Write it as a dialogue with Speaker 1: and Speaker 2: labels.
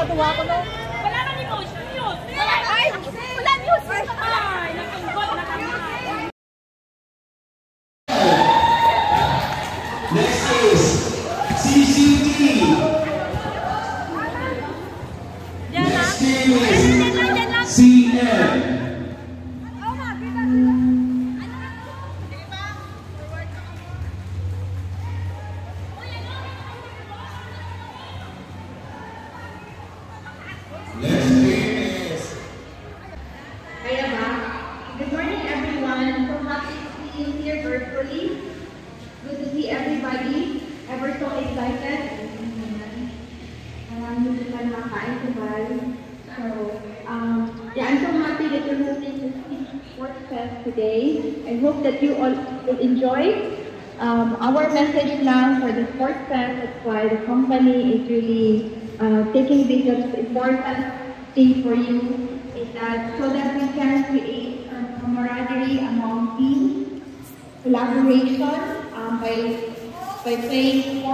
Speaker 1: Tuwa ko no. Wala nang emotion yun. Ay, wala news. Ay, natungkot na kami.
Speaker 2: Next is CCT. Next team is CN.
Speaker 3: Good morning, everyone. I'm so happy to see you here virtually. Good to see everybody. Ever so excited. Yeah, I'm so happy that you're hosting this Sports Fest today. I hope that you all will enjoy our message now for the Sports Fest. That's why the company is really taking this as an important thing for you. Is that so that we can create camaraderie among teams, collaboration by playing